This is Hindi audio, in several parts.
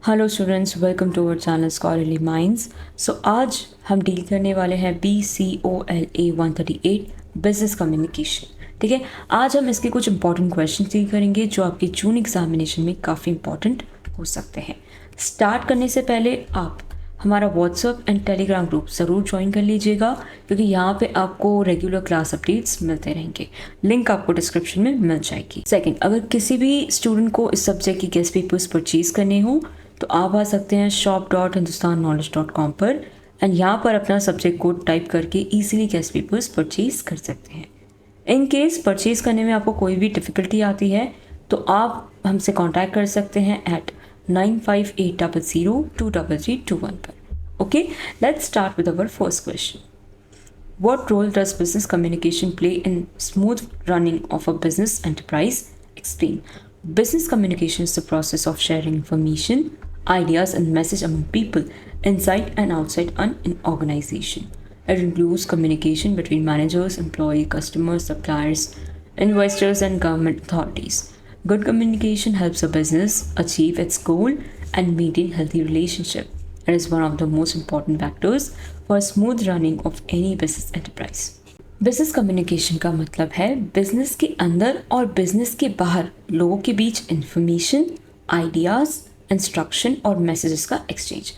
Hello students, welcome to our channel scholarly minds. So आज हम डील करने वाले हैं BCOLA 138 बिजनेस कम्युनिकेशन। ठीक है, आज हम इसके कुछ इंपॉर्टेंट क्वेश्चन डील करेंगे जो आपकी जून एग्जामिनेशन में काफ़ी इंपॉर्टेंट हो सकते हैं। स्टार्ट करने से पहले आप हमारा व्हाट्सअप एंड टेलीग्राम ग्रुप ज़रूर ज्वाइन कर लीजिएगा, क्योंकि यहाँ पे आपको रेगुलर क्लास अपडेट्स मिलते रहेंगे। लिंक आपको डिस्क्रिप्शन में मिल जाएगी। सेकंड, अगर किसी भी स्टूडेंट को इस सब्जेक्ट की गेस्ट पेपर्स परचेज करने हो तो आप आ सकते हैं shop.hindustanknowledge.com पर एंड यहाँ पर अपना सब्जेक्ट कोड टाइप करके ईजिली गेस्ट पेपर्स परचेज कर सकते हैं। इन केस परचेज करने में आपको कोई भी डिफ़िकल्टी आती है तो आप हमसे कांटेक्ट कर सकते हैं एट 9580023321 पर। Okay, let's start with our first question. What role does business communication play in smooth running of a business enterprise? Explain. Business communication is the process of sharing information, ideas, and message among people inside and outside an organization. It includes communication between managers, employees, customers, suppliers, investors, and government authorities. Good communication helps a business achieve its goal and maintain healthy relationship. It is one of the most important factors for smooth running of any business enterprise. Business communication का मतलब है बिजनेस के अंदर और बिजनेस के बाहर लोगों के बीच इंफॉर्मेशन, आइडियाज़, इंस्ट्रक्शन और मैसेजेस का एक्सचेंज।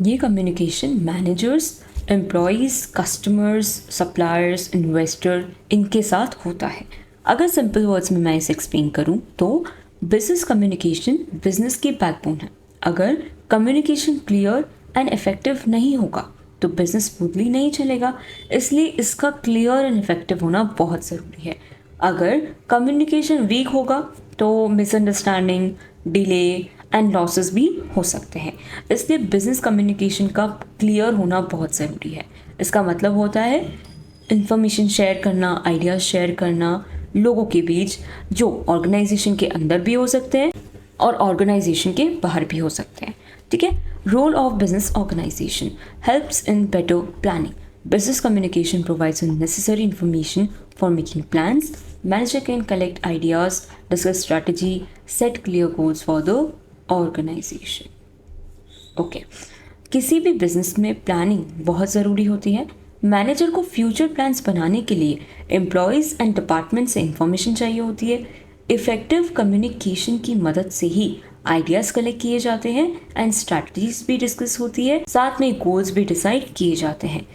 ये communication managers, employees, customers, suppliers, investor इनके साथ होता है। अगर सिंपल वर्ड्स में मैं इसे एक्सप्लेन करूँ तो बिजनेस कम्युनिकेशन बिजनेस की बैकबोन है। अगर कम्युनिकेशन क्लियर एंड इफेक्टिव नहीं होगा तो बिजनेस स्मूथली नहीं चलेगा, इसलिए इसका क्लियर एंड इफेक्टिव होना बहुत ज़रूरी है। अगर कम्युनिकेशन वीक होगा तो मिसअंडरस्टैंडिंग, डिले एंड लॉसेस भी हो सकते हैं, इसलिए बिजनेस कम्युनिकेशन का क्लियर होना बहुत ज़रूरी है। इसका मतलब होता है इंफॉर्मेशन शेयर करना, आइडियाज़ शेयर करना लोगों के बीच, जो ऑर्गेनाइजेशन के अंदर भी हो सकते हैं और ऑर्गेनाइजेशन के बाहर भी हो सकते हैं। ठीक है, role of business organisation helps in better planning. Business communication provides the necessary information for making plans. Manager can collect ideas, discuss strategy, set clear goals for the organization. Okay. किसी भी बिजनेस में प्लानिंग बहुत ज़रूरी होती है। मैनेजर को फ्यूचर प्लान्स बनाने के लिए एम्प्लॉयज़ एंड डिपार्टमेंट से इंफॉर्मेशन चाहिए होती है। इफ़ेक्टिव कम्युनिकेशन की मदद से ही आइडियाज़ कलेक्ट किए जाते हैं एंड स्ट्रैटेजीज भी डिस्कस होती है, साथ में गोल्स भी डिसाइड किए जाते हैं।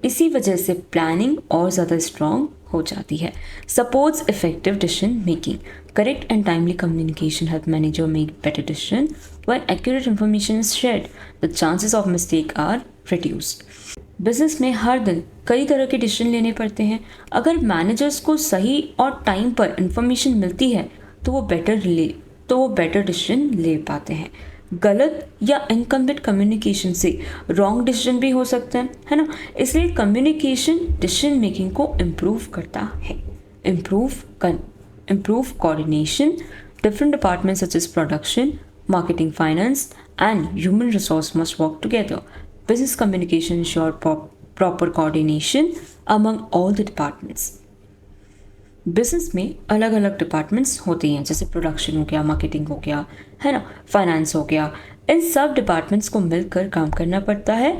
इसी वजह से प्लानिंग और ज़्यादा स्ट्रॉन्ग हो जाती है। Supports effective decision making. Correct and timely communication help manager make better decision. When accurate information is shared the chances of mistake are reduced. Business में हर दिन कई तरह के डिसीजन लेने पड़ते हैं। अगर मैनेजर्स को सही और टाइम पर इंफॉर्मेशन मिलती है तो वो बेटर डिसीजन ले पाते हैं। गलत या इनकम्प्लीट कम्युनिकेशन से रॉन्ग डिसीजन भी हो सकते हैं, है ना। इसलिए कम्युनिकेशन डिसीजन मेकिंग को इम्प्रूव करता है। Improve coordination. Different departments such as production, marketing, finance and human resource must work together. Business communication ensure proper coordination among all the departments. Business में अलग अलग डिपार्टमेंट्स होते हैं, जैसे प्रोडक्शन हो गया, मार्केटिंग हो गया, है ना, फाइनेंस हो गया। इन सब डिपार्टमेंट्स को मिलकर काम करना पड़ता है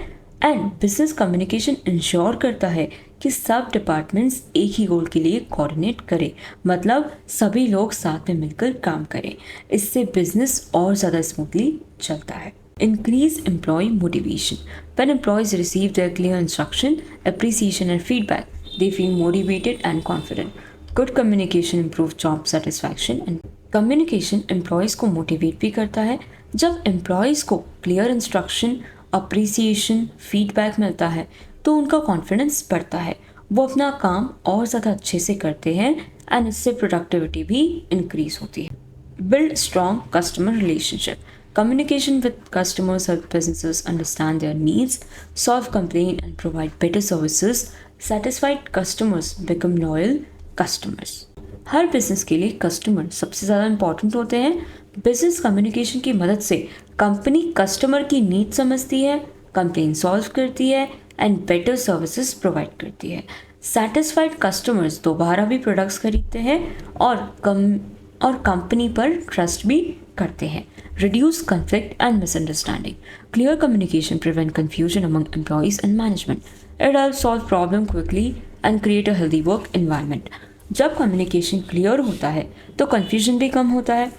एंड बिजनेस कम्युनिकेशन इंश्योर करता है कि सब डिपार्टमेंट्स एक ही गोल के लिए कोऑर्डिनेट करें, मतलब सभी लोग साथ में मिलकर काम करें। इससे बिजनेस और ज़्यादा स्मूथली चलता है. Increase employee motivation. When employees receive their clear instruction, appreciation and feedback, they feel motivated and confident. Good communication improves job satisfaction and communication employees को motivate भी करता है. जब employees को clear instruction, appreciation, feedback मिलता है तो उनका confidence बढ़ता है, वो अपना काम और ज़्यादा अच्छे से करते हैं and इससे productivity भी increase होती है. Build strong customer relationship. Communication with customers help businesses understand their needs, solve complaints and provide better services. Satisfied customers become loyal customers. Her business के लिए कस्टमर सबसे ज़्यादा इम्पॉर्टेंट होते हैं. बिजनेस कम्युनिकेशन की मदद से कंपनी कस्टमर की नीड समझती है, कंप्लेन सॉल्व करती है एंड बेटर सर्विसेज प्रोवाइड करती है. सेटिस्फाइड कस्टमर्स दोबारा भी प्रोडक्ट्स खरीदते हैं और कंपनी पर ट्रस्ट भी करते हैं. reduce conflict and misunderstanding. Clear communication prevent confusion among employees and management. It helps solve problem quickly and create a healthy work environment. जब कम्युनिकेशन क्लियर होता है तो कन्फ्यूजन भी कम होता है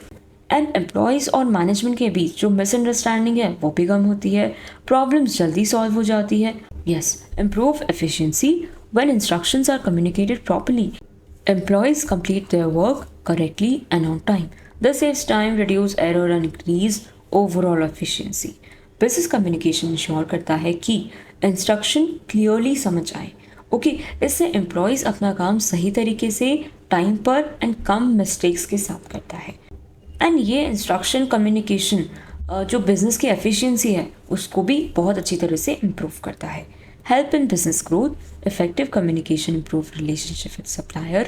एंड एम्प्लॉयज़ और मैनेजमेंट के बीच जो मिसअंडरस्टैंडिंग है वो भी कम होती है, प्रॉब्लम्स जल्दी सॉल्व हो जाती है. Yes, improve efficiency when instructions are communicated properly. Employees complete their work correctly and on time. This saves time, reduce error and increase overall efficiency. Business communication ensure करता है कि इंस्ट्रक्शन क्लियरली समझ आए. ओके, इससे एम्प्लॉयज़ अपना काम सही तरीके से टाइम पर एंड कम मिस्टेक्स के साथ करता है. एंड ये इंस्ट्रक्शन कम्युनिकेशन जो बिजनेस की एफिशिएंसी है उसको भी बहुत अच्छी तरह से इम्प्रूव करता है. Help in business growth, effective communication improve relationship with supplier,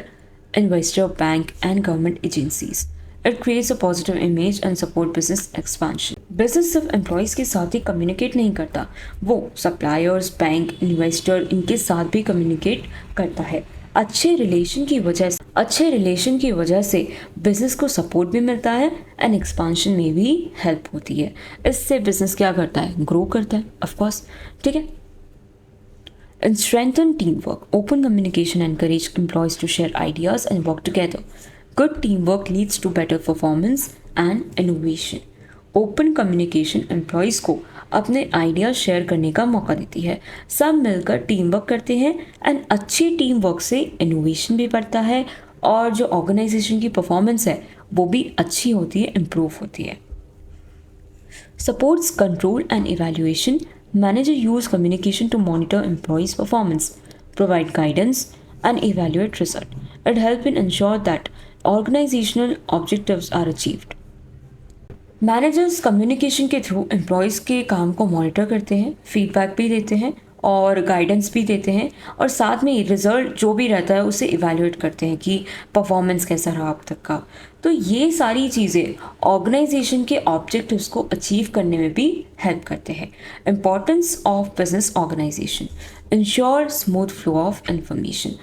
investor, bank and government agencies. It creates a positive image and support business expansion. Business सिर्फ employees के साथ ही communicate नहीं करता, वो suppliers, bank, investor इनके साथ भी communicate करता है. अच्छे रिलेशन की वजह से बिजनेस को सपोर्ट भी मिलता है एंड एक्सपांशन में भी हेल्प होती है. इससे बिजनेस क्या करता है, ग्रो करता है ऑफकोर्स. ठीक है. And strengthen teamwork. Open communication encourage employees to share ideas and work together. Good teamwork leads to better performance and innovation. Open communication employees को अपने आइडिया शेयर करने का मौका देती है. सब मिलकर टीम वर्क करते हैं एंड अच्छी टीम वर्क से इनोवेशन भी बढ़ता है और जो ऑर्गेनाइजेशन की परफॉर्मेंस है वो भी अच्छी होती है, इम्प्रूव होती है. Supports control and evaluation. Manager use communication to monitor employees' performance, provide guidance, and evaluate result. It helps in ensure that organizational objectives are achieved. Managers communication के थ्रू employees के काम को monitor करते हैं, feedback भी देते हैं और गाइडेंस भी देते हैं और साथ में रिजल्ट जो भी रहता है उसे इवेल्युएट करते हैं कि परफॉर्मेंस कैसा रहा अब तक का. तो ये सारी चीज़ें ऑर्गेनाइजेशन के ऑब्जेक्टिव्स को अचीव करने में भी हेल्प करते हैं. Importance of business organisation. Ensure smooth flow of information.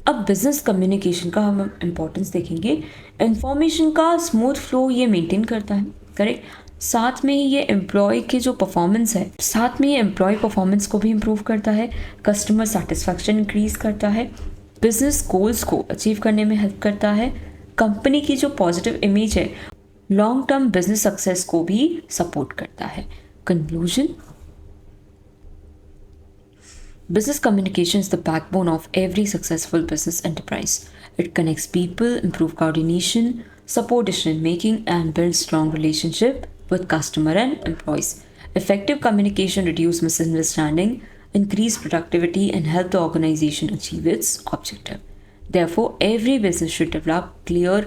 अब बिजनेस कम्युनिकेशन का हम इम्पोर्टेंस देखेंगे. इंफॉर्मेशन का स्मूथ फ्लो ये मेंटेन करता है, करेक्ट. साथ में ही ये एम्प्लॉय की जो परफॉर्मेंस है, साथ में ये एम्प्लॉय परफॉर्मेंस को भी इम्प्रूव करता है, कस्टमर सेटिस्फैक्शन इंक्रीज करता है, बिजनेस गोल्स को अचीव करने में हेल्प करता है, कंपनी की जो पॉजिटिव इमेज है लॉन्ग टर्म बिजनेस सक्सेस को भी सपोर्ट करता है. Conclusion. Business communication is the backbone of every successful business enterprise. It connects people, improve coordination, support decision making, and build strong relationship with customer and employees. Effective communication reduces misunderstanding, increase productivity, and help the organization achieve its objective. Therefore, every business should develop clear,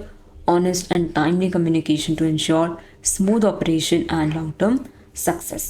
honest, and timely communication to ensure smooth operation and long-term success.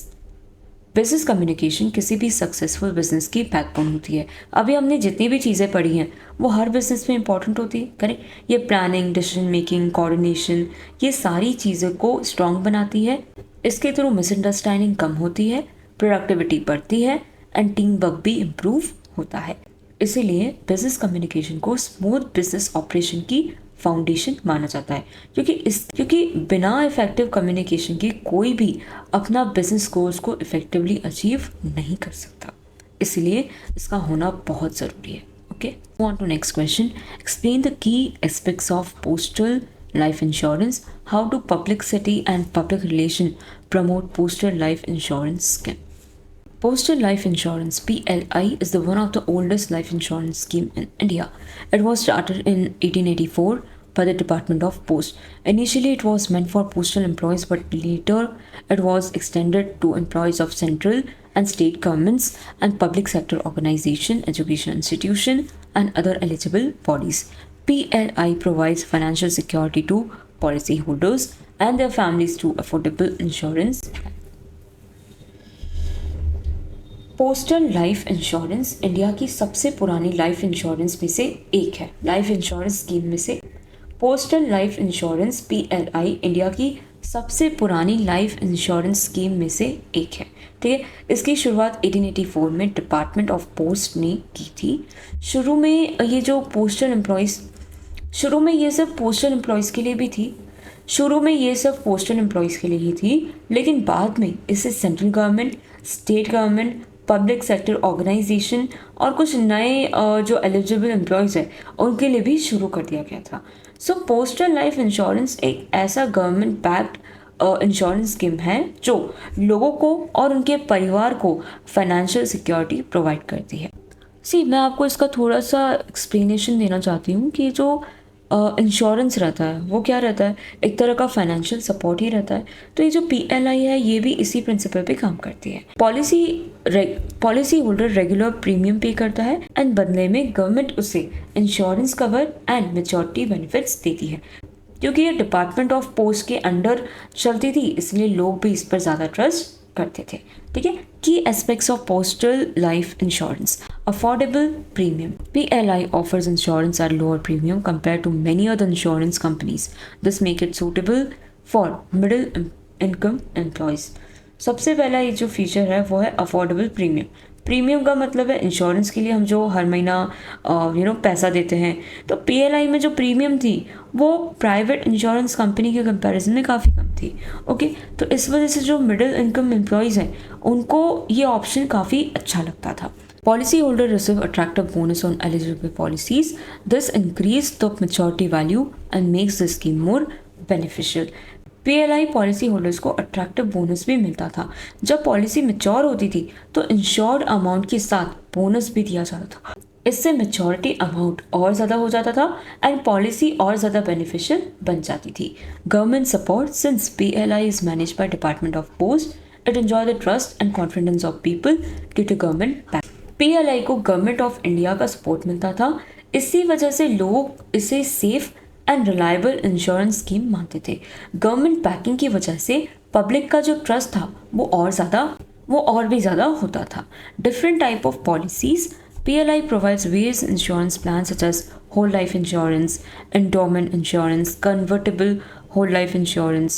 Business communication किसी भी सक्सेसफुल बिजनेस की बैकबोन होती है. अभी हमने जितनी भी चीज़ें पढ़ी हैं वो हर बिजनेस में इंपॉर्टेंट होती है, करेक्ट. ये प्लानिंग, डिसीजन मेकिंग, कोऑर्डिनेशन, ये सारी चीज़ों को स्ट्रॉन्ग बनाती है. इसके थ्रू मिसअंडरस्टैंडिंग कम होती है, प्रोडक्टिविटी बढ़ती है एंड टीम वर्क भी इम्प्रूव होता है. इसीलिए बिजनेस कम्युनिकेशन को स्मूथ बिजनेस ऑपरेशन की फाउंडेशन माना जाता है, क्योंकि बिना इफेक्टिव कम्युनिकेशन के कोई भी अपना बिजनेस गोल्स को इफेक्टिवली अचीव नहीं कर सकता. इसलिए इसका होना बहुत ज़रूरी है. Okay, on to next question. Explain the key aspects of postal life insurance. How do publicity and public relation promote postal life insurance scheme? Postal Life Insurance (PLI) is one of the oldest life insurance scheme in India. It was started in 1884 by the Department of Post. Initially, it was meant for postal employees, but later it was extended to employees of central and state governments and public sector organization, education institution, and other eligible bodies. PLI provides financial security to policyholders and their families through affordable insurance. Postal life insurance India की सबसे पुरानी लाइफ इंश्योरेंस में से एक है. लाइफ इंश्योरेंस स्कीम में से postal life insurance (PLI) India की सबसे पुरानी लाइफ इंश्योरेंस स्कीम में से एक है. ठीक है. इसकी शुरुआत 1884 में डिपार्टमेंट ऑफ पोस्ट ने की थी. शुरू में ये सिर्फ पोस्टल एम्प्लॉयज़ के लिए भी थी, शुरू में ये सब पोस्टल एम्प्लॉयज़ के लिए ही थी, लेकिन बाद में इसे central government, state government, public sector organisation और कुछ नए जो एलिजिबल एम्प्लॉयज़ हैं उनके लिए भी शुरू कर दिया गया था। सो पोस्टल लाइफ इंश्योरेंस एक ऐसा गवर्नमेंट बैक्ड इंश्योरेंस स्कीम है जो लोगों को और उनके परिवार को फाइनेंशियल सिक्योरिटी प्रोवाइड करती है। मैं आपको इसका थोड़ा सा एक्सप्लेनेशन देना चाहती हूँ कि जो इंश्योरेंस रहता है वो क्या रहता है, एक तरह का फाइनेंशियल सपोर्ट ही रहता है। तो ये जो PLI है ये भी इसी प्रिंसिपल पे काम करती है। पॉलिसी होल्डर रेगुलर प्रीमियम पे करता है एंड बदले में गवर्नमेंट उसे insurance cover and maturity benefits देती है। क्योंकि ये डिपार्टमेंट ऑफ पोस्ट के अंडर चलती थी इसलिए लोग भी इस पर ज़्यादा ट्रस्ट करते थे। ठीक है, की aspects of postal life insurance. Affordable premium. PLI offers insurance at lower premium compared to many other insurance companies. This make it suitable for middle income employees. सबसे पहला ये जो फीचर है वो है अफोर्डेबल प्रीमियम। प्रीमियम का मतलब है इंश्योरेंस के लिए हम जो हर महीना पैसा देते हैं। तो PLI में जो प्रीमियम थी वो प्राइवेट इंश्योरेंस कंपनी के कंपैरिजन में काफ़ी कम थी। ओके, तो इस वजह से जो मिडिल इनकम एम्प्लॉयज़ हैं उनको ये ऑप्शन काफ़ी अच्छा लगता था। Policy holder receive attractive bonus on eligible policies. This increase the maturity value and makes the scheme more beneficial. PLI policy holders को अट्रैक्टिव बोनस भी मिलता था। जब पॉलिसी मैच्योर होती थी तो इंश्योर्ड अमाउंट के साथ बोनस भी दिया जाता था। इससे मैच्योरिटी अमाउंट और ज़्यादा हो जाता था एंड पॉलिसी और ज़्यादा बेनिफिशियल बन जाती थी। Government support. Since PLI is manage by department of post it enjoy the trust and confidence of people due to government back. PLI को गवर्नमेंट ऑफ इंडिया का सपोर्ट मिलता था, इसी वजह से लोग इसे safe and reliable insurance scheme मानते थे। गवर्नमेंट बैकिंग की वजह से पब्लिक का जो ट्रस्ट था वो और भी ज़्यादा होता था। Different type of policies. PLI provides various insurance plans such as whole life insurance, endowment insurance, convertible whole life insurance,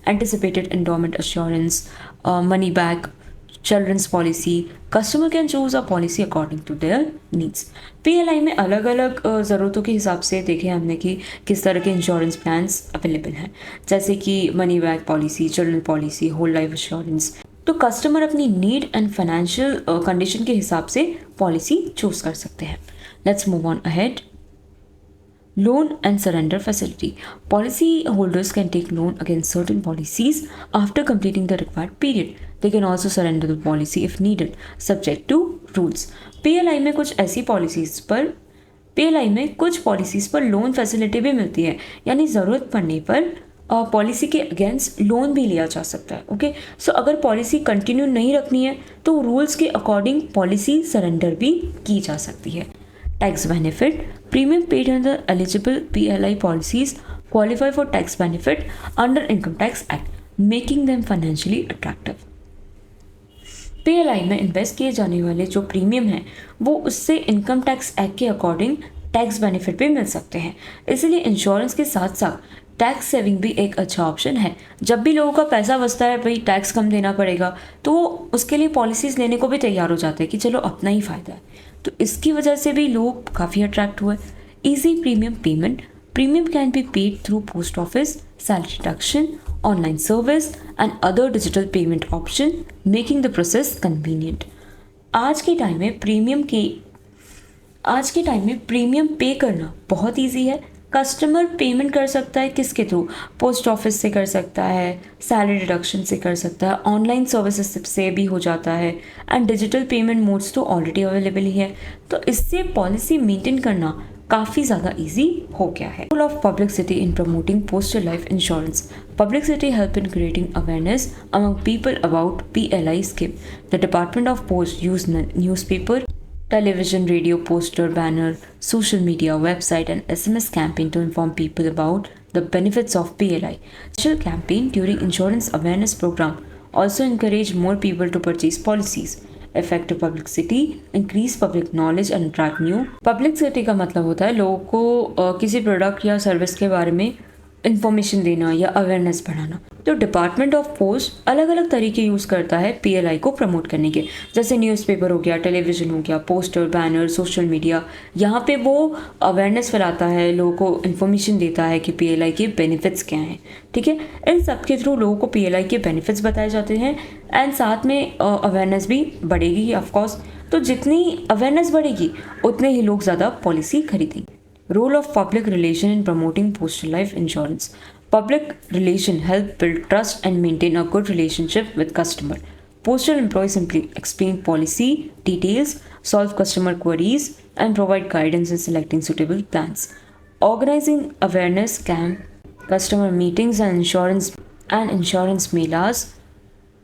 anticipated endowment assurance, money back, children's policy. Customer can choose a policy according to their needs. PLI में अलग अलग ज़रूरतों के हिसाब से देखे हमने कि किस तरह के इंश्योरेंस प्लान्स अवेलेबल हैं, जैसे कि money back policy, children policy, whole life insurance. तो कस्टमर अपनी नीड एंड फाइनेंशियल कंडीशन के हिसाब से पॉलिसी चूज कर सकते हैं। Let's move on ahead. Loan and surrender facility. Policy holders can take loan against certain policies after completing the required period. They can also surrender the policy if needed, subject to rules. PLI में कुछ पॉलिसीज पर लोन फैसिलिटी भी मिलती है, यानी ज़रूरत पड़ने पर पॉलिसी के अगेंस्ट लोन भी लिया जा सकता है। ओके, सो अगर पॉलिसी कंटिन्यू नहीं रखनी है तो रूल्स के अकॉर्डिंग पॉलिसी सरेंडर भी की जा सकती है। Tax benefit. Premium paid under eligible PLI policies qualify for tax benefit under Income Tax Act, making them financially attractive. PLI में इन्वेस्ट किए जाने वाले जो प्रीमियम हैं वो उससे इनकम टैक्स एक्ट के अकॉर्डिंग टैक्स बेनिफिट भी मिल सकते हैं। इसलिए इंश्योरेंस के साथ साथ टैक्स सेविंग भी एक अच्छा ऑप्शन है। जब भी लोगों का पैसा बचता है, भाई टैक्स कम देना पड़ेगा, तो उसके लिए पॉलिसीज़ लेने को भी तैयार हो जाते हैं कि चलो अपना ही फ़ायदा है। तो इसकी वजह से भी लोग काफ़ी अट्रैक्ट हुए। Easy premium payment. Premium can be paid through post office, salary deduction, online service and other digital payment option, making the process convenient. आज के टाइम में प्रीमियम पे करना बहुत ईजी है। कस्टमर पेमेंट कर सकता है किसके थ्रू? पोस्ट ऑफिस से कर सकता है, सैलरी डिडक्शन से कर सकता है, ऑनलाइन सर्विसेज से भी हो जाता है एंड डिजिटल पेमेंट मोड्स तो ऑलरेडी अवेलेबल ही है। तो इससे पॉलिसी मेंटेन करना काफ़ी ज़्यादा इजी हो गया है। Role of publicity in promoting postal life insurance. Publicity help in creating awareness among people about PLI scheme. The department of post use newspaper, television, radio, poster, banner, social media, website and SMS campaign to inform people about the benefits of PLI. Special campaign during insurance awareness program also encourage more people to purchase policies. Effective publicity, increase public knowledge and attract new. Publicity का मतलब होता है लोगों को किसी प्रोडक्ट या सर्विस के बारे में इंफॉर्मेशन देना या अवेयरनेस बढ़ाना। तो डिपार्टमेंट ऑफ पोस्ट अलग अलग तरीके यूज़ करता है पीएलआई को प्रमोट करने के, जैसे न्यूज़पेपर हो गया, टेलीविज़न हो गया, पोस्टर, बैनर, सोशल मीडिया। यहाँ पे वो अवेयरनेस फैलाता है, लोगों को इन्फॉर्मेशन देता है कि पीएलआई के बेनिफिट्स क्या हैं। ठीक है, इन सब के थ्रू लोगों को पीएलआई के बेनिफिट्स बताए जाते हैं एंड साथ में अवेयरनेस भी बढ़ेगी ऑफकोर्स। तो जितनी अवेयरनेस बढ़ेगी उतने ही लोग ज़्यादा पॉलिसी खरीदेंगे। Role of public relation in promoting postal life insurance. Public relation help build trust and maintain a good relationship with customer. Postal employees simply explain policy details, solve customer queries, and provide guidance in selecting suitable plans. Organizing awareness camp, customer meetings, and insurance melas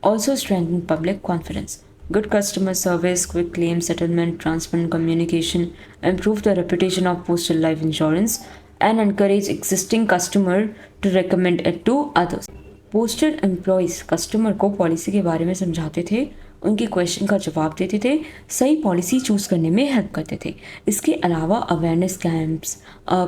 also strengthen public confidence. Good customer service, quick claim settlement, transparent communication improve the reputation of postal life insurance and encourage existing customer to recommend it to others. Postal employees customer को पॉलिसी के बारे में समझाते थे, उनके क्वेश्चन का जवाब देते थे, सही पॉलिसी चूज़ करने में हेल्प करते थे। इसके अलावा awareness camps,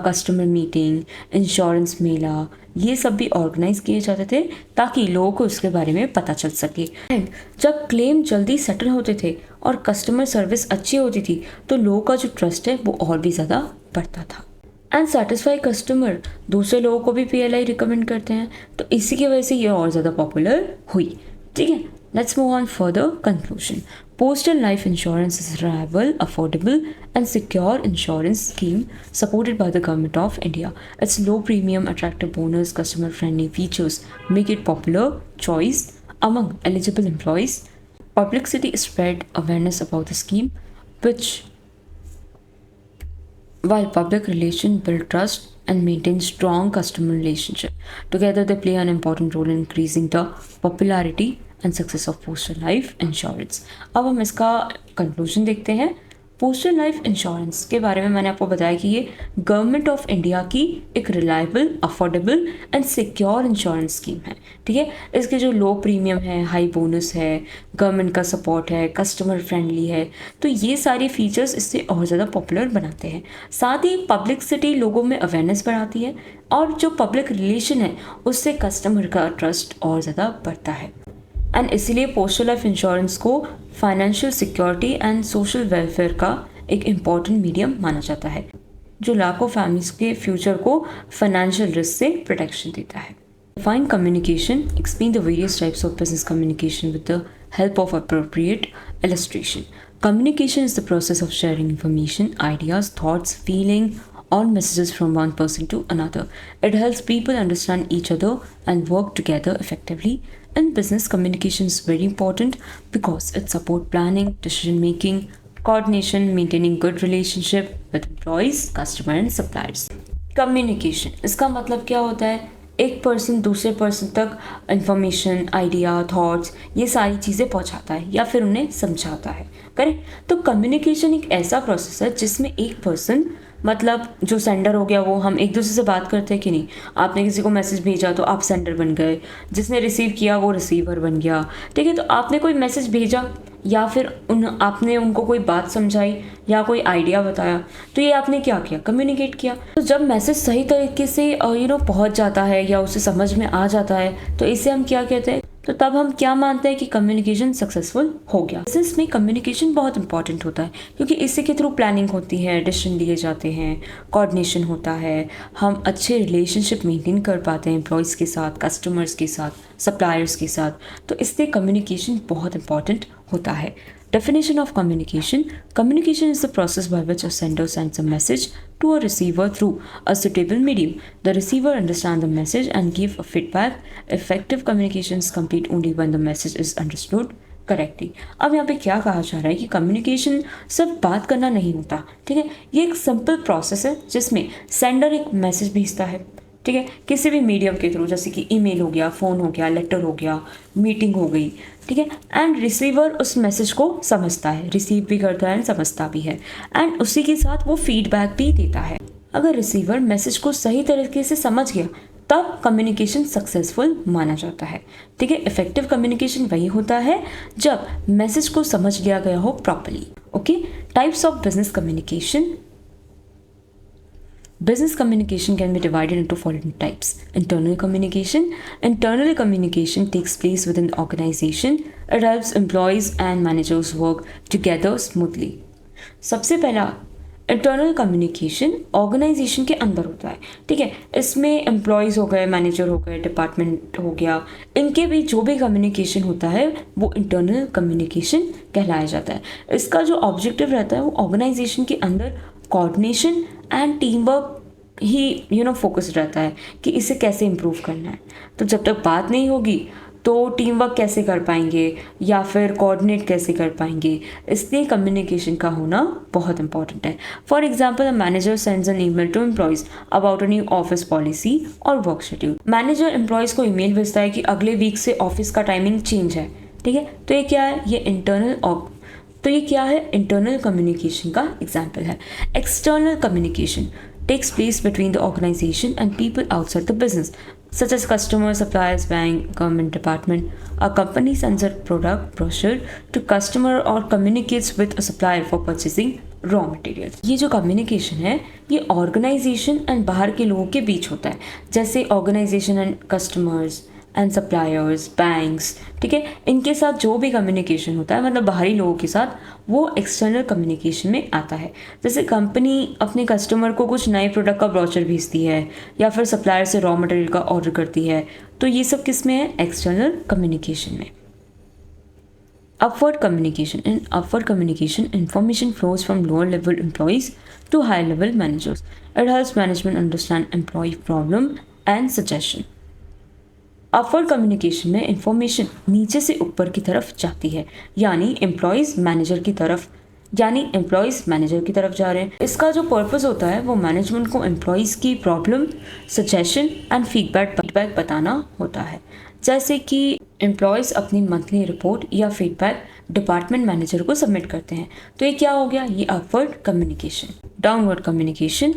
customer meeting, insurance मेला, ये सब भी ऑर्गेनाइज किए जाते थे ताकि लोगों को उसके बारे में पता चल सके। एंड जब क्लेम जल्दी सेटल होते थे और कस्टमर सर्विस अच्छी होती थी तो लोगों का जो ट्रस्ट है वो और भी ज़्यादा बढ़ता था। एंड सेटिस्फाई कस्टमर दूसरे लोगों को भी पीएलआई रिकमेंड करते हैं, तो इसी की वजह से ये और ज़्यादा पॉपुलर हुई। ठीक है, let's move on further conclusion. Postal life insurance is a reliable, affordable, and secure insurance scheme supported by the Government of India. Its low premium, attractive bonus, customer-friendly features make it popular choice among eligible employees. Publicity spread awareness about the scheme, while public relations build trust and maintain strong customer relationship. Together, they play an important role in increasing the popularity and success of postal life insurance. अब हम इसका कंक्लूजन देखते हैं। पोस्टल लाइफ इंश्योरेंस के बारे में मैंने आपको बताया कि ये गवर्नमेंट ऑफ इंडिया की एक reliable, affordable and secure insurance scheme है। ठीक है, इसके जो लो प्रीमियम है, हाई बोनस है, गवर्नमेंट का सपोर्ट है, कस्टमर फ्रेंडली है, तो ये सारे फीचर्स इससे और ज़्यादा पॉपुलर बनाते हैं। साथ ही पब्लिसिटी लोगों में अवेयरनेस बढ़ाती है और जो पब्लिक रिलेशन है उससे कस्टमर का ट्रस्ट और ज़्यादा बढ़ता है। एंड इसीलिए पोस्टल लाइफ इंश्योरेंस को financial security and social welfare का एक इम्पॉर्टेंट मीडियम माना जाता है, जो लाखों फैमिलीज के फ्यूचर को फाइनेंशियल रिस्क से प्रोटेक्शन देता है। Define communication. Explain the various types of business communication with the help of appropriate illustration. Communication is the process of sharing information, ideas, thoughts, feeling, or messages from one person to another. It helps people understand each other and work together effectively. In business, communication is very important because it supports planning, decision making, coordination, maintaining good relationship with employees, customer and suppliers. Communication, इसका मतलब क्या होता है? एक पर्सन दूसरे पर्सन तक इंफॉर्मेशन, आइडिया, थॉट्स, ये सारी चीज़ें पहुंचाता है या फिर उन्हें समझाता है। करेक्ट? तो कम्युनिकेशन एक ऐसा प्रोसेस है जिसमें एक पर्सन, मतलब जो सेंडर हो गया, वो हम एक दूसरे से बात करते हैं कि नहीं, आपने किसी को मैसेज भेजा तो आप सेंडर बन गए, जिसने रिसीव किया वो रिसीवर बन गया। ठीक है, तो आपने कोई मैसेज भेजा या फिर आपने उनको कोई बात समझाई या कोई आइडिया बताया, तो ये आपने क्या किया? कम्युनिकेट किया। तो जब मैसेज सही तरीके से पहुंच जाता है या उसे समझ में आ जाता है तो इसे हम क्या कहते हैं? तो तब हम क्या मानते हैं कि कम्युनिकेशन सक्सेसफुल हो गया। बिजनेस में कम्युनिकेशन बहुत इंपॉर्टेंट होता है क्योंकि इसी के थ्रू प्लानिंग होती है, डिसीजन लिए जाते हैं, कोऑर्डिनेशन होता है, हम अच्छे रिलेशनशिप मेंटेन कर पाते हैं एम्प्लॉयज़ के साथ, कस्टमर्स के साथ, सप्लायर्स के साथ। तो इसलिए कम्युनिकेशन बहुत इंपॉर्टेंट होता है। Definition of communication. Communication is the process by which a sender sends a message to a receiver through a suitable medium. The receiver understands the message and gives a feedback. Effective communication is complete only when the message is understood correctly. अब यहाँ पे क्या कहा जा रहा है कि कम्युनिकेशन सिर्फ बात करना नहीं होता। ठीक है, ये एक सिंपल प्रोसेस है जिसमें सेंडर एक मैसेज भेजता है, ठीक है, किसी भी मीडियम के थ्रू, जैसे कि ईमेल हो गया, फ़ोन हो गया, लेटर हो गया, मीटिंग हो गई। ठीक है, एंड रिसीवर उस मैसेज को समझता है, रिसीव भी करता है एंड समझता भी है, एंड उसी के साथ वो फीडबैक भी देता है। अगर रिसीवर मैसेज को सही तरीके से समझ गया तब कम्युनिकेशन सक्सेसफुल माना जाता है। ठीक है, इफेक्टिव कम्युनिकेशन वही होता है जब मैसेज को समझ लिया गया हो properly. Okay, types of business communication. Business communication can be divided into following types. Internal communication. Internal communication takes place within the organization. It helps employees and managers work together smoothly. सबसे पहला इंटरनल कम्युनिकेशन ऑर्गेनाइजेशन के अंदर होता है, ठीक है। इसमें एम्प्लॉयज़ हो गए, मैनेजर हो गए, डिपार्टमेंट हो गया, इनके बीच जो भी कम्युनिकेशन होता है वो इंटरनल कम्युनिकेशन कहलाया जाता है। इसका जो ऑब्जेक्टिव रहता है वो ऑर्गेनाइजेशन के अंदर coordination and team work he focus रहता है कि इसे कैसे इम्प्रूव करना है। तो जब तक बात नहीं होगी तो टीम वर्क कैसे कर पाएंगे या फिर कोऑर्डिनेट कैसे कर पाएंगे, इसलिए कम्युनिकेशन का होना बहुत इंपॉर्टेंट है। For example, a manager sends an email to employees about a new office policy और वर्क शेड्यूल। मैनेजर एम्प्लॉयज़ को ईमेल भेजता है कि अगले वीक से ऑफिस का टाइमिंग चेंज है, ठीक है। तो ये क्या है, इंटरनल कम्युनिकेशन का एग्जाम्पल है। External communication takes place between the organization and people outside the business, such as customers, suppliers, bank, government department. A company sends a product brochure to customer or communicates with a supplier for purchasing raw material. ये जो कम्युनिकेशन है ये ऑर्गेनाइजेशन एंड बाहर के लोगों के बीच होता है, जैसे organization and customers and suppliers, banks, ठीक है। इनके साथ जो भी कम्युनिकेशन होता है, मतलब बाहरी लोगों के साथ, वो एक्सटर्नल कम्युनिकेशन में आता है। जैसे कंपनी अपने कस्टमर को कुछ नए प्रोडक्ट का ब्रोचर भेजती है या फिर सप्लायर से रॉ मटेरियल का ऑर्डर करती है, तो ये सब किस में है, एक्सटर्नल कम्युनिकेशन में। Upward communication. In upward communication, information flows from lower level employees to higher level managers. It helps management understand employee problem and suggestion. Upward communication में इंफॉर्मेशन नीचे से ऊपर की तरफ जाती है, यानी एम्प्लॉयज़ मैनेजर की तरफ जा रहे हैं। इसका जो पर्पस होता है वो मैनेजमेंट को एम्प्लॉयज़ की प्रॉब्लम, सजेशन एंड फीडबैक बताना होता है। जैसे कि एम्प्लॉयज़ अपनी मंथली रिपोर्ट या फीडबैक डिपार्टमेंट मैनेजर को सबमिट करते हैं, तो ये क्या हो गया, ये upward communication. Downward communication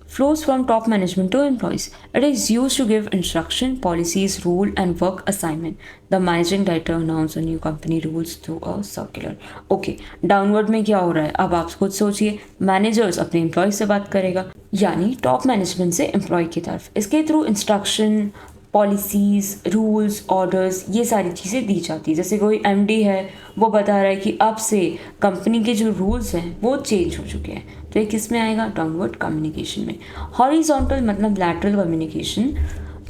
flows from top management to employees. It is used to give instruction, policies, rule and work assignment. The managing director announces a new company rules through a circular. Okay, downward में क्या हो रहा है, अब आप खुद सोचिए। मैनेजर्स अपने एम्प्लॉय से बात करेगा, यानी टॉप मैनेजमेंट से एम्प्लॉय की तरफ, इसके through instruction, policies, rules, orders, ये सारी चीज़ें दी जाती है। जैसे कोई एमडी है, वो बता रहा है कि अब से कंपनी के जो रूल्स हैं वो चेंज हो चुके हैं, तो ये किस में आएगा, डाउनवर्ड कम्युनिकेशन में। हॉरिजॉन्टल मतलब lateral communication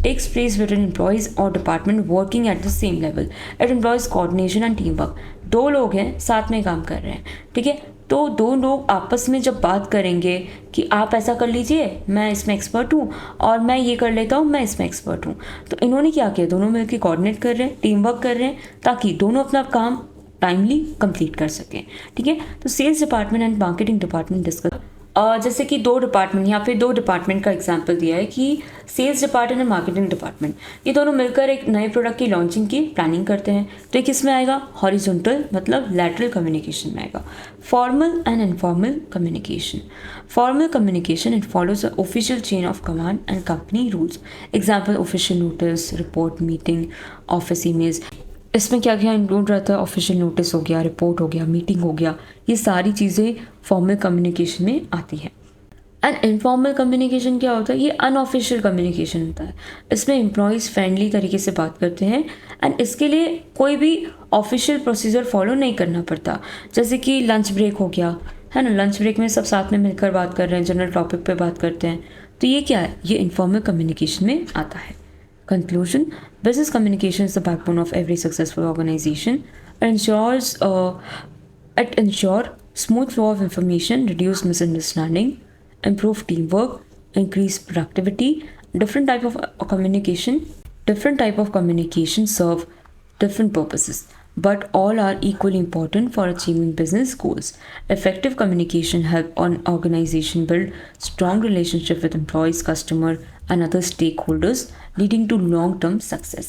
takes place between employees or department working at the same level. It employs coordination and teamwork. दो लोग हैं साथ में काम कर रहे हैं, ठीक है। तो दो लोग आपस में जब बात करेंगे कि आप ऐसा कर लीजिए, मैं इसमें एक्सपर्ट हूँ, और मैं ये कर लेता हूँ, मैं इसमें एक्सपर्ट हूँ, तो इन्होंने क्या किया, दोनों मिलकर कोऑर्डिनेट कर रहे हैं, टीम वर्क कर रहे हैं, ताकि दोनों अपना काम टाइमली कंप्लीट कर सकें, ठीक है। तो sales department and marketing department discuss, जैसे कि दो डिपार्टमेंट, यहाँ पे दो डिपार्टमेंट का एग्जांपल दिया है कि सेल्स डिपार्टमेंट और मार्केटिंग डिपार्टमेंट, ये दोनों मिलकर एक नए प्रोडक्ट की लॉन्चिंग की प्लानिंग करते हैं, तो ये किस में आएगा, हॉरिजॉन्टल मतलब लैटरल कम्युनिकेशन में आएगा। Formal and informal communication. Formal communication it follows the official chain of command and company rules. Example, official notice, report, meeting, office emails. इसमें क्या क्या इंक्लूड रहता है, ऑफिशियल नोटिस हो गया, रिपोर्ट हो गया, मीटिंग हो गया, ये सारी चीज़ें फॉर्मल कम्युनिकेशन में आती है। एंड इनफॉर्मल कम्युनिकेशन क्या होता है, ये अनऑफिशियल कम्युनिकेशन होता है। इसमें एम्प्लॉयज़ फ्रेंडली तरीके से बात करते हैं एंड इसके लिए कोई भी ऑफिशियल प्रोसीजर फॉलो नहीं करना पड़ता। जैसे कि लंच ब्रेक हो गया, है ना, लंच ब्रेक में सब साथ में मिलकर बात कर रहे हैं, जनरल टॉपिक पे बात करते हैं, तो ये क्या है, ये इनफॉर्मल कम्युनिकेशन में आता है। Conclusion: business communication is the backbone of every successful organization. It ensures smooth flow of information, reduce misunderstanding, improve teamwork, increase productivity. Different type of communication serve different purposes, but all are equally important for achieving business goals. Effective communication help an organization build strong relationship with employees, customer and other stakeholders, leading to long-term success.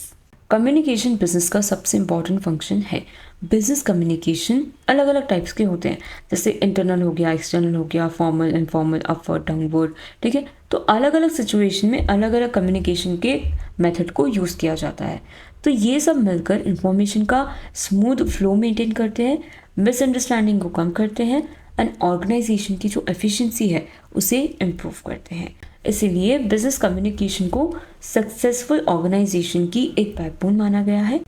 Communication business का सबसे इम्पॉर्टेंट फंक्शन है। बिजनेस कम्युनिकेशन अलग अलग टाइप्स के होते हैं, जैसे इंटरनल हो गया, एक्सटर्नल हो गया, फॉर्मल, इनफॉर्मल, अपवर्ड, डाउनवर्ड, ठीक है। तो अलग अलग सिचुएशन में अलग अलग कम्युनिकेशन के मेथड को यूज़ किया जाता है। तो ये सब मिलकर इंफॉर्मेशन का स्मूथ फ्लो मेंटेन करते हैं, मिसअंडरस्टैंडिंग को कम करते हैं एंड ऑर्गेनाइजेशन की जो एफिशिएंसी है उसे इम्प्रूव करते हैं। इसीलिए बिजनेस कम्युनिकेशन को सक्सेसफुल ऑर्गेनाइजेशन की एक बैकबोन माना गया है,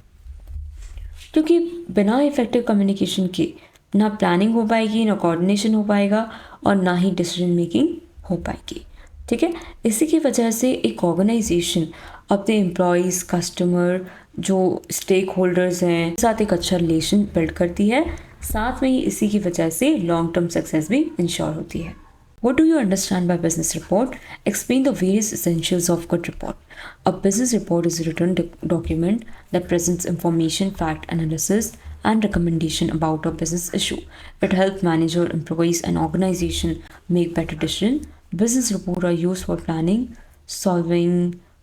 क्योंकि बिना इफेक्टिव कम्युनिकेशन के ना प्लानिंग हो पाएगी, ना कोऑर्डिनेशन हो पाएगा और ना ही डिसीजन मेकिंग हो पाएगी। ठीक है, इसी की वजह से एक ऑर्गेनाइजेशन अपने एम्प्लॉयज़, कस्टमर, जो स्टेक होल्डर्स हैं, साथ एक अच्छा रिलेशन बिल्ड करती है। साथ में ही इसी की वजह से लॉन्ग टर्म सक्सेस भी इंश्योर होती है। What do you understand by business report? Explain the various essentials of good report. A business report is a written document that presents information, fact analysis, and recommendation about a business issue. It helps manager, employees, and organization make better decisions. Business reports are used for planning, solving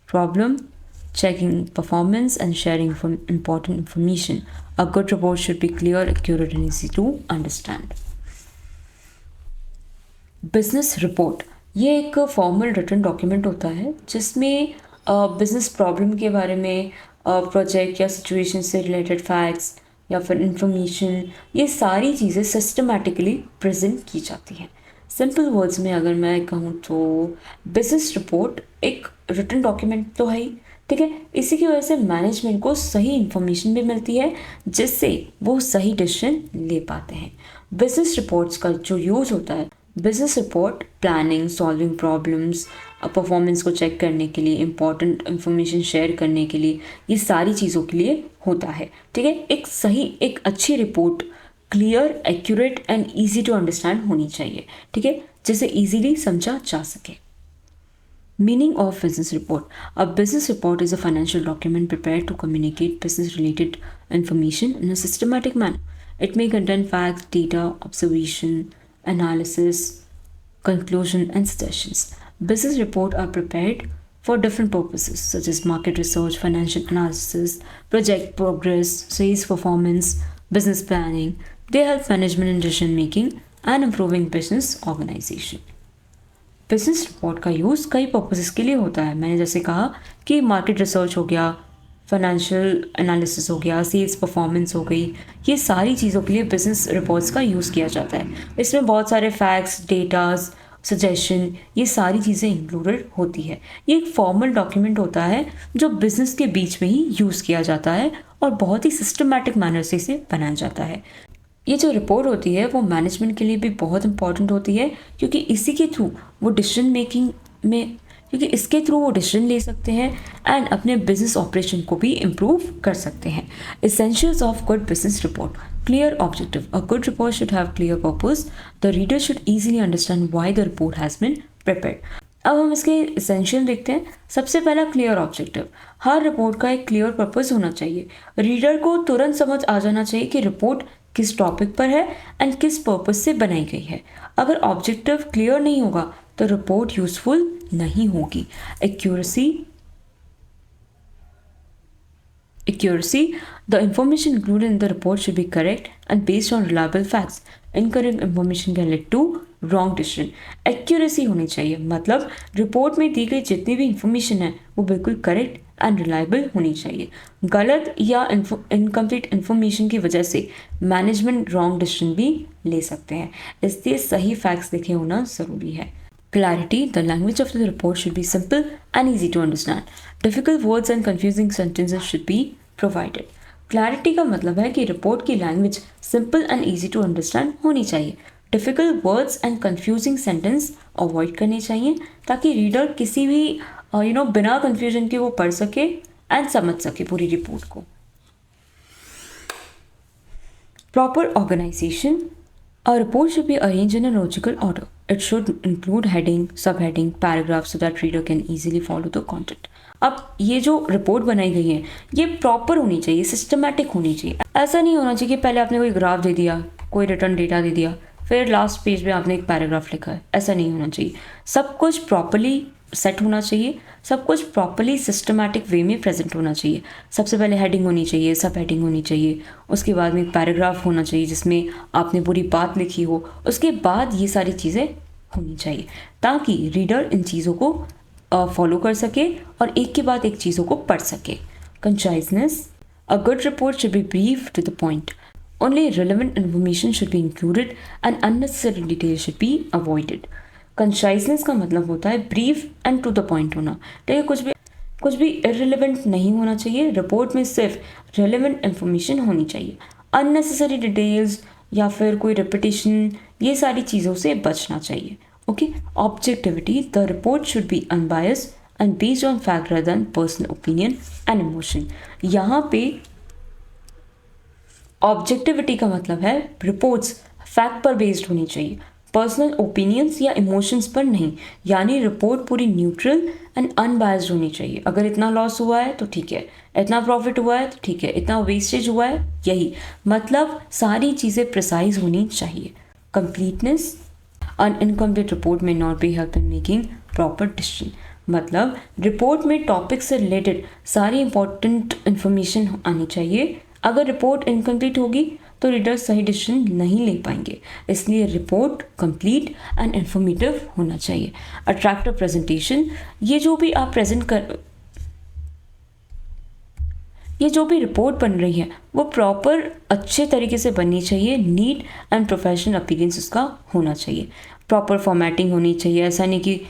problem, checking performance, and sharing important information. A good report should be clear, accurate, and easy to understand. Business report ये एक फॉर्मल रिटन डॉक्यूमेंट होता है जिसमें बिजनेस प्रॉब्लम के बारे में, प्रोजेक्ट या सिचुएशन से रिलेटेड फैक्ट्स या फिर इंफॉर्मेशन, ये सारी चीज़ें सिस्टमेटिकली प्रेजेंट की जाती हैं। सिंपल वर्ड्स में अगर मैं कहूँ तो बिजनेस रिपोर्ट एक रिटन डॉक्यूमेंट तो है ही, ठीक है। इसी की वजह से मैनेजमेंट को सही इंफॉर्मेशन भी मिलती है जिससे वो सही डिसीजन ले पाते हैं। बिजनेस रिपोर्ट्स का जो यूज़ होता है, business report planning, solving problems, performance को चेक करने के लिए, इंपॉर्टेंट इंफॉर्मेशन शेयर करने के लिए, ये सारी चीज़ों के लिए होता है। ठीक है, एक अच्छी report clear, accurate and easy to understand होनी चाहिए। ठीक है, जिसे ईजीली समझा जा सके। Meaning of business report. A business report is a financial document prepared to communicate business related information in a systematic manner. It may contain facts, data, observation, analysis, conclusion, and suggestions. Business reports are prepared for different purposes such as market research, financial analysis, project progress, sales performance, business planning. They help management in decision making and improving business organization. Business report का यूज़ कई पर्पसेस के लिए होता है। मैंने जैसे कहा कि मार्केट रिसर्च हो गया, फाइनेंशियल एनालिसिस हो गया, सेल्स परफॉर्मेंस हो गई, ये सारी चीज़ों के लिए बिजनेस रिपोर्ट्स का यूज़ किया जाता है। इसमें बहुत सारे फैक्ट्स, डेटाज, सजेशन, ये सारी चीज़ें इंक्लूडेड होती है। ये एक फॉर्मल डॉक्यूमेंट होता है जो बिजनेस के बीच में ही यूज़ किया जाता है और बहुत ही सिस्टमैटिक मैनर से इसे बनाया जाता है। ये जो रिपोर्ट होती है वो मैनेजमेंट के लिए भी बहुत इंपॉर्टेंट होती है, क्योंकि इसी के थ्रू वो डिसीजन मेकिंग में इसके थ्रू वो डिसीजन ले सकते हैं एंड अपने बिजनेस ऑपरेशन को भी इम्प्रूव कर सकते हैं। Essentials of good business report. Clear objective. A good report should have clear purpose. The reader should easily understand why the report has been prepared. अब हम इसके एसेंशियल देखते हैं। सबसे पहला क्लियर ऑब्जेक्टिव. हर रिपोर्ट का एक क्लियर पर्पस होना चाहिए। रीडर को तुरंत समझ आ जाना चाहिए कि रिपोर्ट किस टॉपिक पर है एंड किस पर्पस से बनाई गई है। अगर ऑब्जेक्टिव क्लियर नहीं होगा तो रिपोर्ट यूजफुल नहीं होगी। Accuracy. The information included in the report should be correct and based on reliable facts. Incorrect information can lead to wrong decision. Accuracy होनी चाहिए, मतलब रिपोर्ट में दी गई जितनी भी इंफॉर्मेशन है वो बिल्कुल करेक्ट एंड रिलायबल होनी चाहिए। गलत या इनकम्प्लीट इंफॉर्मेशन की वजह से मैनेजमेंट रॉन्ग डिसीजन भी ले सकते हैं, इसलिए सही फैक्ट्स लिखे होना ज़रूरी है। Clarity. The language of the report should be simple and easy to understand. Difficult words and confusing sentences should be provided. Clarity का मतलब है कि रिपोर्ट की language simple and easy to understand होनी चाहिए। Difficult words and confusing sentence avoid करने चाहिए ताकि रीडर किसी भी बिना कंफ्यूजन के वो पढ़ सके एंड समझ सके पूरी रिपोर्ट को। Proper organization. A report should be arranged in a logical order. It should include heading, subheading, paragraph so that reader can easily follow the content. अब ये जो रिपोर्ट बनाई गई है ये प्रॉपर होनी चाहिए, सिस्टमैटिक होनी चाहिए। ऐसा नहीं होना चाहिए कि पहले आपने कोई ग्राफ दे दिया, कोई रिटर्न डेटा दे दिया, फिर लास्ट पेज पे आपने एक पैराग्राफ लिखा है। ऐसा नहीं होना चाहिए। सब कुछ प्रॉपरली सेट होना चाहिए, सब कुछ प्रॉपरली सिस्टमैटिक वे में प्रेजेंट होना चाहिए। सबसे पहले हेडिंग होनी चाहिए, सब हेडिंग होनी चाहिए, उसके बाद में एक पैराग्राफ होना चाहिए जिसमें आपने पूरी बात लिखी हो, उसके बाद ये सारी चीज़ें होनी चाहिए ताकि रीडर इन चीज़ों को फॉलो कर सके और एक के बाद एक चीज़ों को पढ़ सके। Conciseness. A good report should be brief to the point. Only relevant information should be included and unnecessary details should be avoided. Conciseness का मतलब होता है brief and to the point होना, ठीक है। कुछ भी इररिलेवेंट नहीं होना चाहिए। रिपोर्ट में सिर्फ रेलेवेंट इन्फॉर्मेशन होनी चाहिए। अननेसेसरी डिटेल्स या फिर कोई रिपीटिशन, ये सारी चीज़ों से बचना चाहिए। Okay, objectivity, the report should B unbiased and based on fact rather than personal opinion and emotion. यहाँ पे ऑब्जेक्टिविटी का मतलब है रिपोर्ट्स फैक्ट पर बेस्ड होनी चाहिए, पर्सनल ओपिनियंस या इमोशंस पर नहीं। यानी रिपोर्ट पूरी न्यूट्रल एंड अनबायस्ड होनी चाहिए। अगर इतना लॉस हुआ है तो ठीक है, इतना प्रॉफिट हुआ है तो ठीक है, इतना वेस्टेज हुआ है, यही मतलब सारी चीज़ें प्रिसाइज होनी चाहिए। Completeness, an incomplete report may not be help in making proper decision। मतलब रिपोर्ट में टॉपिक से रिलेटेड सारी इंपॉर्टेंट इंफॉर्मेशन आनी चाहिए। अगर रिपोर्ट इनकम्प्लीट होगी तो रीडर सही डिसीजन नहीं ले पाएंगे, इसलिए रिपोर्ट कंप्लीट एंड इंफॉर्मेटिव होना चाहिए। अट्रैक्टिव प्रेजेंटेशन, ये जो भी रिपोर्ट बन रही है वो प्रॉपर अच्छे तरीके से बननी चाहिए। नीट एंड प्रोफेशनल अपीयरेंस उसका होना चाहिए। प्रॉपर फॉर्मेटिंग होनी चाहिए। ऐसा नहीं कि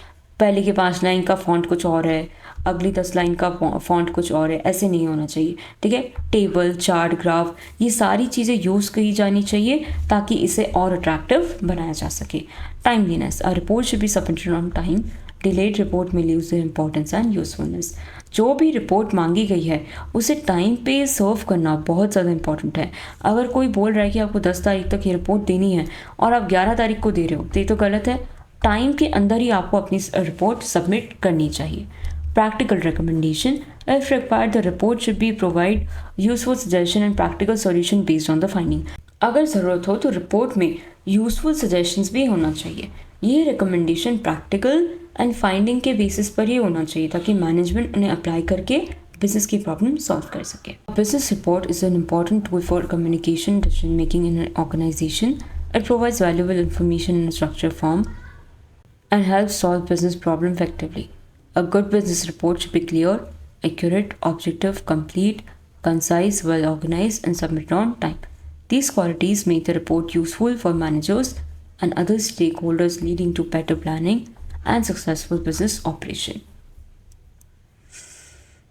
पहले के 5 लाइन का फॉन्ट कुछ और है, अगली 10 लाइन का फॉन्ट कुछ और है, ऐसे नहीं होना चाहिए, ठीक है। टेबल, चार्ट, ग्राफ, ये सारी चीज़ें यूज़ की जानी चाहिए ताकि इसे और अट्रैक्टिव बनाया जा सके। Timeliness, a report should be submitted on time. Delayed report में lose the importance and usefulness. जो भी रिपोर्ट मांगी गई है उसे टाइम पे सर्व करना बहुत ज़्यादा इंपॉर्टेंट है। अगर कोई बोल रहा है कि आपको 10 तारीख तक ये रिपोर्ट देनी है और आप 11 तारीख को दे रहे हो तो ये तो गलत है। टाइम के अंदर ही आपको अपनी रिपोर्ट सबमिट करनी चाहिए। Practical recommendation, if required the report should B provide useful suggestion and practical solution based on the finding. अगर ज़रूरत हो तो रिपोर्ट में यूजफुल सजेशंस भी होना चाहिए। ये रिकमेंडेशन प्रैक्टिकल एंड फाइंडिंग के बेसिस पर ही होना चाहिए ताकि मैनेजमेंट उन्हें अप्लाई करके बिजनेस की प्रॉब्लम सॉल्व कर सके। Business report is an important tool for communication decision making in an organization. It provides valuable information in structure form and helps solve business problem effectively. A good business report should be clear, accurate, objective, complete, concise, well organized, and submitted on time. These qualities make the report useful for managers and other stakeholders, leading to better planning and successful business operation.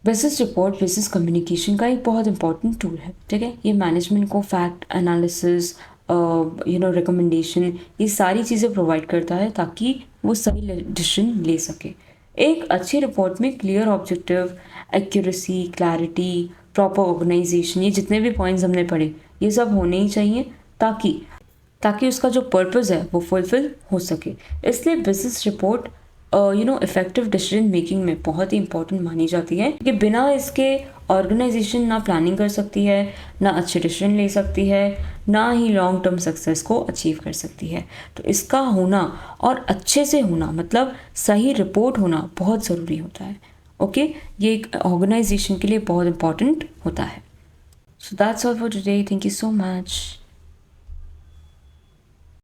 Business report business communication का एक बहुत इंपॉर्टेंट टूल है, ठीक है। ये मैनेजमेंट को फैक्ट एनालिसिस, रिकमेंडेशन, ये सारी चीज़ें प्रोवाइड करता है ताकि वो सही डिसीजन ले सके। एक अच्छी रिपोर्ट में clear objective, accuracy, clarity, proper organization, ये जितने भी पॉइंट्स हमने पढ़े ये सब होने ही चाहिए ताकि उसका जो पर्पज़ है वो फुलफिल हो सके। इसलिए business report effective decision making में बहुत ही इंपॉर्टेंट मानी जाती है कि बिना इसके ऑर्गेनाइजेशन ना प्लानिंग कर सकती है, ना अच्छे डिसीजन ले सकती है, ना ही लॉन्ग टर्म सक्सेस को अचीव कर सकती है। तो इसका होना और अच्छे से होना मतलब सही रिपोर्ट होना बहुत ज़रूरी होता है। ओके, ये एक ऑर्गेनाइजेशन के लिए बहुत इंपॉर्टेंट होता है। So that's all for today. Thank you so much.